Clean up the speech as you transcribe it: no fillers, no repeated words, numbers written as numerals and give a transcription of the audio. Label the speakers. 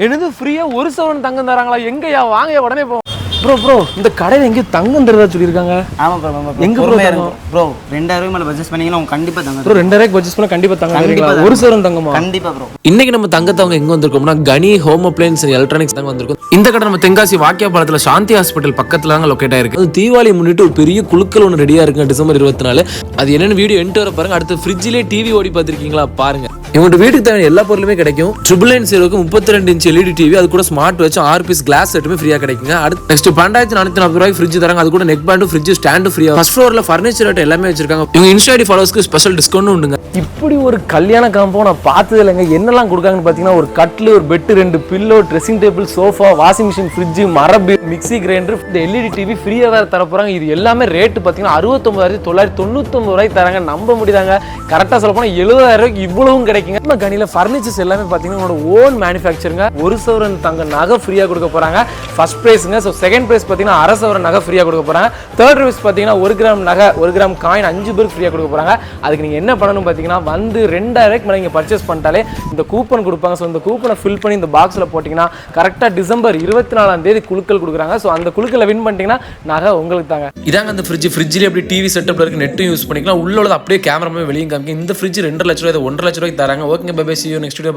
Speaker 1: என்னது ஃப்ரீயா 1 சவரன் தங்கம் தராங்களா? எங்கயா வாங்கயா உடனே போ. ப்ரோ இந்த கடையில் எங்கேயும் தங்கம் தருதா சொல்லியிருக்காங்க.
Speaker 2: ஆமாம் ப்ரோ. எங்கே ப்ரோ 2000 மேலே பட்ஜெட் பண்ணீங்கன்னா அவங்க கண்டிப்பாக தங்கம்.
Speaker 1: ப்ரோ 2000 பட்ஜெட் பண்ணால் கண்டிப்பாக தங்கம். 1 சவரன் தங்கமா?
Speaker 2: கண்டிப்பாக ப்ரோ.
Speaker 3: இன்னைக்கு நம்ம தங்கத்தவங்க எங்கே வந்திருக்கோம்னா கனி ஹோம் அப்ளையன்ஸ் எலக்ட்ரானிக்ஸ் தாங்க வந்திருக்கோம். இந்த கடை நம்ம தென்காசி வாக்கியாபாலத்தில் சாந்தி ஹாஸ்பிட்டல் பக்கத்தில் தாங்க லொக்கேட் ஆயிருக்கு. அது தீபாவளி முன்னிட்டு ஒரு பெரிய குழுக்கள் ஒன்று ரெடியாக இருக்குங்க டிசம்பர் 24. அது என்னென்னு வீடியோ என்ட்டு வர பாருங்க. அடுத்து ஃப்ரிட்ஜிலே டிவி ஓடி பார்த்துருக்கீங்களா பாருங்க. இவங்க வீட்டுக்கு தேவையான எல்லா பொருளுமே கிடைக்கும். 999 இன்ச் LED டிவி, அது கூட ஸ்மார்ட் வாட்ச் 6 பீஸ் கிளாஸ் செட்டுமே ஃப்ரீயா கிடைக்குங்க. அடுத்து நெக்ஸ்ட் 2440 ரூபாய்க்கு ஃப்ரிட்ஜ் தராங்க. அது கூட நெக் பேண்டும் ஃப்ரிட்ஜ் ஸ்டாண்டும் ஃப்ரீயா. ஃபர்ஸ்ட் ஃப்ளோர்ல ஃபர்னிச்சர் ஐட்டம் எல்லாமே வச்சிருக்காங்க. இவங்க இன்ஸ்டாடி ஃபாலோவர்ஸ்க்கு ஸ்பெஷல் டிஸ்கவுண்ட் உண்டுங்க.
Speaker 1: இப்படி ஒரு கல்யாண காம்பவுண்ட் நான் பார்த்தது இல்லைங்க. என்னெல்லாம் கொடுக்காங்கன்னு பார்த்தீங்கன்னா ஒரு கட்லு, ஒரு bed, 2 pillow, dressing table, sofa, washing machine, fridge, மரபு, மிக்சி கிரைண்டர், இந்த LED டிவி ஃப்ரீயா வேற தர போறாங்க. இது எல்லாமே ரேட்டு பார்த்தீங்கன்னா 69,999 ரூபாய்க்கு தராங்க. நம்ப முடியுதாங்க? கரெக்டாக சொல்ல போனால் 70,000 ரூபாய்க்கு இவ்வளவும் கிடைக்குங்க. நம்ம கனியில் ஃபர்னிச்சர்ஸ் எல்லாமே பார்த்தீங்கன்னா உங்களோட ஓன் மேனுஃபேக்சருங்க. 1 சவரன் தங்க நகை ஃப்ரீயாக கொடுக்க போறாங்க. ஃபர்ஸ்ட் ப்ரைஸுங்க. ஸோ செகண்ட் ப்ரைஸ் பார்த்தீங்கன்னா 1/2 சவரன் நகை ஃப்ரீயாக கொடுக்க போறாங்க. தேர்ட் ப்ரைஸ் பார்த்தீங்கன்னா 1 கிராம் நகை, 1 கிராம் காயின் 5 பேருக்கு ஃப்ரீயாக கொடுக்க போறாங்க. அதுக்கு நீங்கள் என்ன பண்ணணும் பார்த்தீங்கன்னா வந்து 2000 மேலே நீங்கள் பர்ச்சேஸ் பண்ணிட்டாலே இந்த கூப்பன் கொடுப்பாங்க. ஸோ இந்த கூப்பனை ஃபில் பண்ணி இந்த பாக்ஸில் போட்டிங்கன்னா கரெக்டாக டிசம்பர் 24 குழுக்கள் கொடுக்குறாங்க. ஸோ அந்த குழுக்களை வின் பண்ணிட்டீங்கன்னா நகை உங்களுக்கு தாங்க.
Speaker 3: இதாங்க அந்த ஃப்ரிட்ஜ்லேயே அப்படியே டிவி செட்டப்ல இருக்கு. நெட்டும் யூஸ் பண்ணிக்கலாம். உள்ள அப்படியே கேமராமே வெளியே காமிக்கும். இந்த ஃப்ரிட்ஜ் 2 லட்ச ரூபாய், 1.5 லட்ச ரூபாய்க்கு தராங்க. ஓகேங்க, bye bye, see you next video.